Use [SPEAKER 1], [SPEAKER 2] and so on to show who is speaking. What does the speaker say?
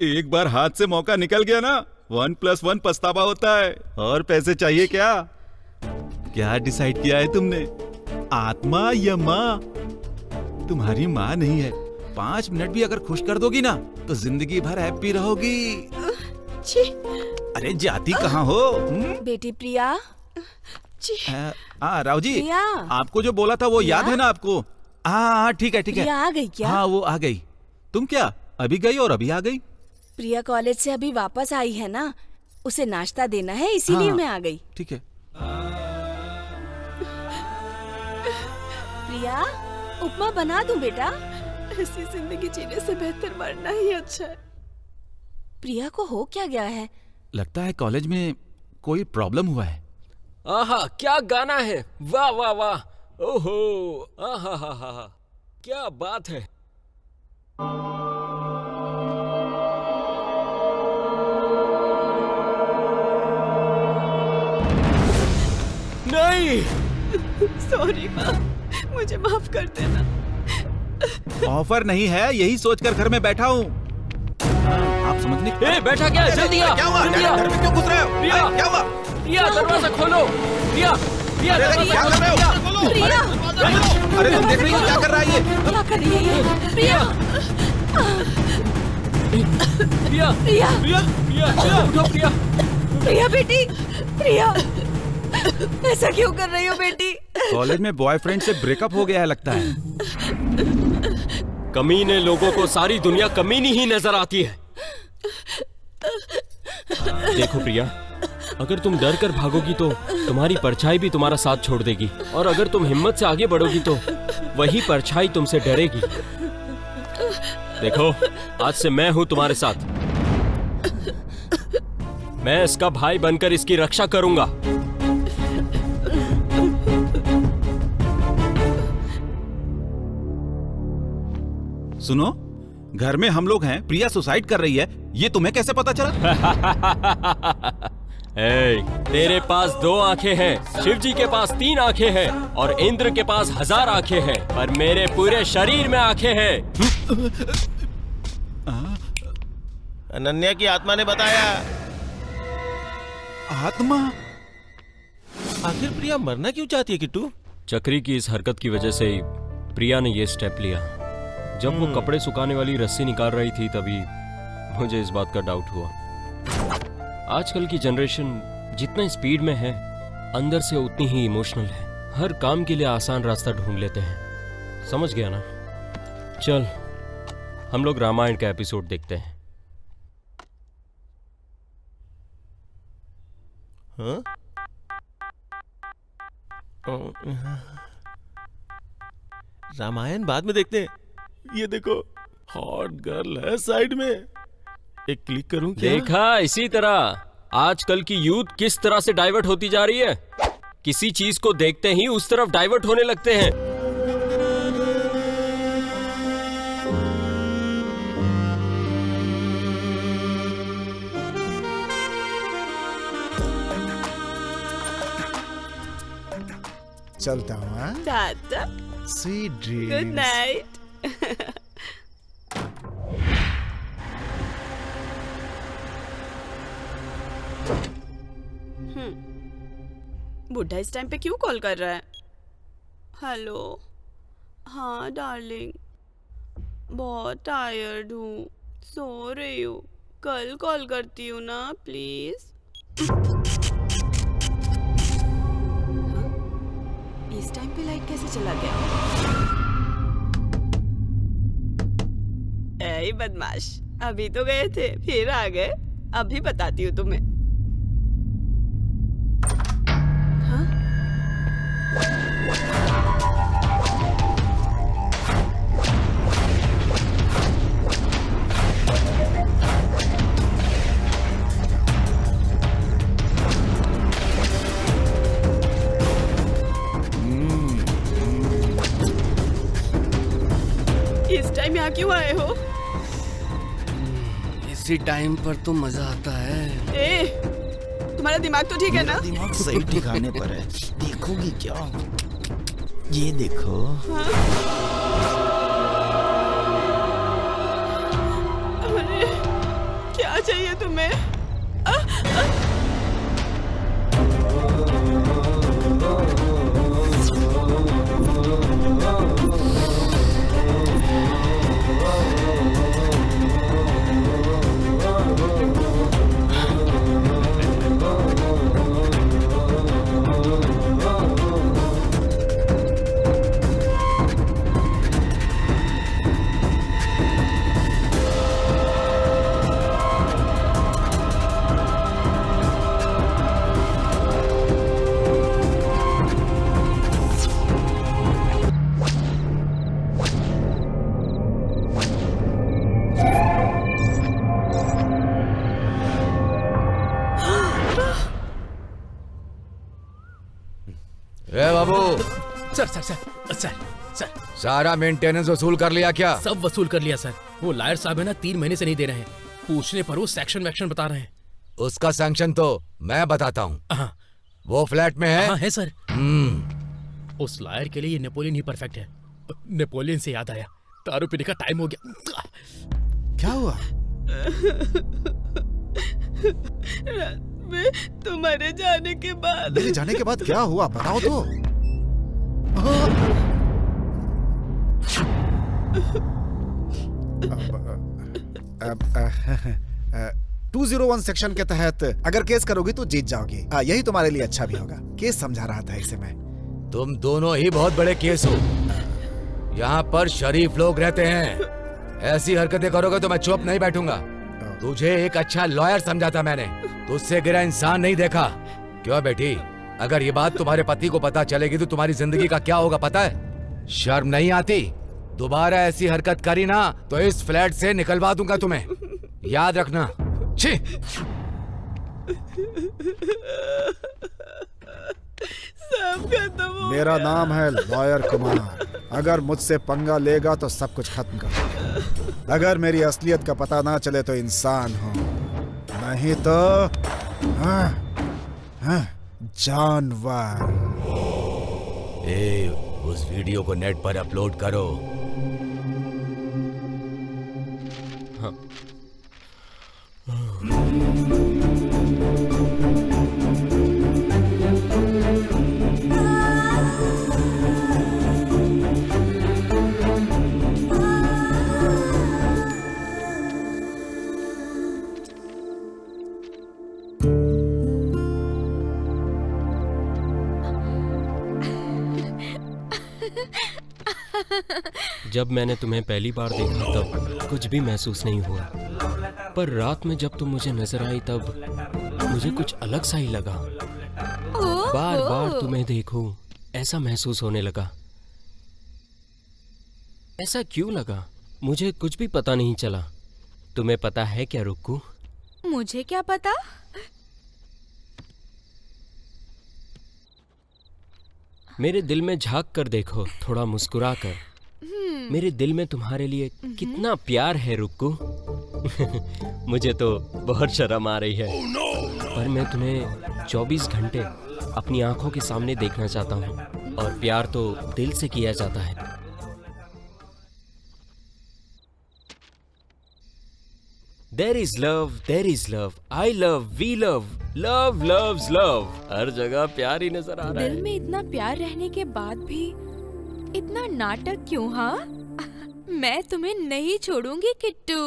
[SPEAKER 1] एक बार हाथ से मौका निकल गया ना, 1+1 पछतावा होता है। और पैसे चाहिए क्या? क्या डिसाइड किया है तुमने? आत्मा या माँ? तुम्हारी माँ नहीं है। 5 मिनट भी अगर खुश कर दोगी ना तो जिंदगी भर हैप्पी रहोगी।
[SPEAKER 2] छी।
[SPEAKER 1] अरे जाती कहाँ हो?
[SPEAKER 2] बेटी प्रिया।
[SPEAKER 1] राव जी,
[SPEAKER 2] प्रिया।
[SPEAKER 1] आपको जो बोला था वो याद है ना आपको? हाँ ठीक है ठीक है।
[SPEAKER 2] प्रिया आ गई क्या?
[SPEAKER 1] हाँ वो आ गई। तुम क्या अभी गई और अभी आ गई?
[SPEAKER 2] प्रिया कॉलेज से अभी वापस आई है ना, उसे नाश्ता देना है इसीलिए
[SPEAKER 1] हाँ,
[SPEAKER 2] मैं आ गई।
[SPEAKER 1] ठीक है।
[SPEAKER 2] प्रिया उपमा बना दूं बेटा? ऐसी जिंदगी जीने से बेहतर मरना ही अच्छा है। प्रिया को हो क्या गया है?
[SPEAKER 1] लगता है कॉलेज में कोई प्रॉब्लम हुआ है।
[SPEAKER 3] आहा क्या गाना है, वाह वाह वाह, ओहो, आहा हा हा हा, क्या बात है। नहीं।
[SPEAKER 2] सॉरी माँ, मुझे माफ कर देना।
[SPEAKER 1] ऑफर नहीं है, यही सोचकर घर में बैठा हूँ। आप समझने।
[SPEAKER 3] ए बैठा क्या है? जल्दी आ।
[SPEAKER 1] क्या हुआ? घर में क्यों घुस रहे हो?
[SPEAKER 3] प्रिया
[SPEAKER 1] क्या हुआ?
[SPEAKER 3] प्रिया दरवाजा खोलो। प्रिया प्रिया
[SPEAKER 1] क्या कर रहे हो?
[SPEAKER 2] प्रिया
[SPEAKER 1] अरे तुम देख रही हो क्या कर रहा है ये?
[SPEAKER 2] क्या कर रही है ये? प्रिया
[SPEAKER 3] प्रिया
[SPEAKER 2] प्रिया
[SPEAKER 3] प्रिया प्रिया उठो प्रिया।
[SPEAKER 2] प्रिया बेटी, प्रिया ऐसा क्यों कर रही हो बेटी?
[SPEAKER 1] कॉलेज में बॉयफ्रेंड से ब्रेकअप हो गया है लगता है।
[SPEAKER 3] कमीने लोगों को सारी दुनिया कमीनी ही नजर आती है। देखो प्रिया, अगर तुम डर कर भागोगी तो तुम्हारी परछाई भी तुम्हारा साथ छोड़ देगी, और अगर तुम हिम्मत से आगे बढ़ोगी तो वही परछाई तुमसे डरेगी। देखो, आज से मैं हूं तुम्हारे साथ। मैं इसका भाई बनकर इसकी रक्षा करूंगा।
[SPEAKER 1] सुनो, घर में हम लोग हैं, प्रिया सुसाइड कर रही है, ये तुम्हें कैसे पता चला?
[SPEAKER 3] तेरे पास 2 आंखें हैं, शिव जी के पास 3 आंखें हैं, और इंद्र के पास 1000 आंखें हैं, पर मेरे पूरे शरीर में आंखें हैं।
[SPEAKER 4] अनन्या की आत्मा ने बताया।
[SPEAKER 1] आत्मा?
[SPEAKER 4] आखिर प्रिया मरना क्यों चाहती है किट्टू?
[SPEAKER 3] चक्री की इस हरकत की वजह से ही प्रिया ने ये स्टेप लिया। जब वो कपड़े सुखाने वाली रस्सी निकाल रही थी तभी मुझे इस बात का डाउट हुआ। आजकल की जनरेशन जितना स्पीड में है, अंदर से उतनी ही इमोशनल है। हर काम के लिए आसान रास्ता ढूंढ लेते हैं। समझ गया ना? चल हम लोग रामायण का एपिसोड देखते हैं।
[SPEAKER 4] हाँ? रामायण बाद में देखते हैं। ये देखो, हॉट गर्ल है साइड में। एक क्लिक करूं क्या?
[SPEAKER 3] देखा, इसी तरह आजकल की यूथ किस तरह से डाइवर्ट होती जा रही है। किसी चीज को देखते ही उस तरफ डाइवर्ट होने लगते हैं।
[SPEAKER 5] चलता हूँ। हाँ?
[SPEAKER 2] दादा
[SPEAKER 5] स्वीट ड्रीम्स।
[SPEAKER 2] Good night. बुढ़ा इस टाइम पे क्यों कॉल कर रहा है? हेलो, हाँ डार्लिंग, बहुत टायर्ड हूँ, सो रही हूँ, कल कॉल करती हूँ ना प्लीज। इस टाइम पे लाइट कैसे चला गया? ऐ बदमाश, अभी तो गए थे फिर आ गए। अभी बताती हूँ तुम्हें। हाँ? इस टाइम यहाँ क्यों आए हो?
[SPEAKER 3] इसी टाइम पर तो मजा आता है।
[SPEAKER 2] ए, तुम्हारा दिमाग तो ठीक है ना?
[SPEAKER 5] दिमाग सही ठिकाने पर है। देखोगी क्या? ये देखो।
[SPEAKER 2] अरे, क्या चाहिए तुम्हें?
[SPEAKER 6] ए बाबू,
[SPEAKER 7] sir sir sir sir sir
[SPEAKER 6] सारा मेंटेनेंस वसूल कर लिया क्या?
[SPEAKER 7] सब वसूल कर लिया सर। वो लायर साहब है ना, 3 महीने से नहीं दे रहे हैं। पूछने पर वो सेक्शन वैक्शन बता रहे हैं।
[SPEAKER 6] उसका सैंक्शन तो मैं बताता हूँ।
[SPEAKER 7] हाँ
[SPEAKER 6] वो फ्लैट में है।
[SPEAKER 7] हाँ है सर।
[SPEAKER 6] हम्म,
[SPEAKER 7] उस लायर के लिए ये नेपोलियन ही परफेक्ट है। नेपोलियन से याद आया, दारू पीने का टाइम हो गया।
[SPEAKER 5] क्या हुआ?
[SPEAKER 2] रात में तुम्हारे जाने के बाद
[SPEAKER 5] मेरे जाने के बाद क्या हुआ बताओ तो। 201 सेक्शन के तहत अगर केस करोगी तो जीत जाओगी। यही तुम्हारे लिए अच्छा भी होगा। केस समझा रहा था इसे मैं।
[SPEAKER 6] तुम दोनों ही बहुत बड़े केस हो। यहाँ पर शरीफ लोग रहते हैं। ऐसी हरकतें करोगे तो मैं चुप नहीं बैठूंगा। तुझे एक अच्छा लॉयर समझा था मैंने, तुझसे गिरा इंसान नहीं देखा। क्यों बेटी, अगर ये बात तुम्हारे पति को पता चलेगी तो तुम्हारी जिंदगी का क्या होगा पता है? शर्म नहीं आती? दोबारा ऐसी हरकत करी ना तो इस फ्लैट से निकलवा दूंगा तुम्हें, याद रखना। छी!
[SPEAKER 2] सब खत्म हो
[SPEAKER 5] मेरा नाम है लॉयर कुमार। अगर मुझसे पंगा लेगा तो सब कुछ खत्म कर दूंगा। अगर मेरी असलियत का पता ना चले तो इंसान हो, नहीं तो जानवर।
[SPEAKER 6] उस वीडियो को नेट पर अपलोड करो।
[SPEAKER 3] जब मैंने तुम्हें पहली बार देखा तब कुछ भी महसूस नहीं हुआ, पर रात में जब तुम मुझे नजर आई तब मुझे कुछ अलग सा ही लगा। बार बार तुम्हें देखूं ऐसा महसूस होने लगा। ऐसा क्यों लगा मुझे कुछ भी पता नहीं चला। तुम्हें पता है क्या रुक्कू?
[SPEAKER 8] मुझे क्या पता?
[SPEAKER 3] मेरे दिल में झांक कर देखो, थोड़ा मुस्कुरा कर। मेरे दिल में तुम्हारे लिए कितना प्यार है रुक्कू। मुझे तो बहुत शर्म आ रही है, पर मैं तुम्हें 24 घंटे अपनी आंखों के सामने देखना चाहता हूँ, और प्यार तो दिल से किया जाता है। There is love, there is love, I love, we love, love loves love। हर जगह प्यार ही नजर आ रहा है।
[SPEAKER 8] दिल में इतना प्यार रहने के बाद भी इतना नाटक क्यों? हाँ, मैं तुम्हें नहीं छोड़ूंगी किट्टू।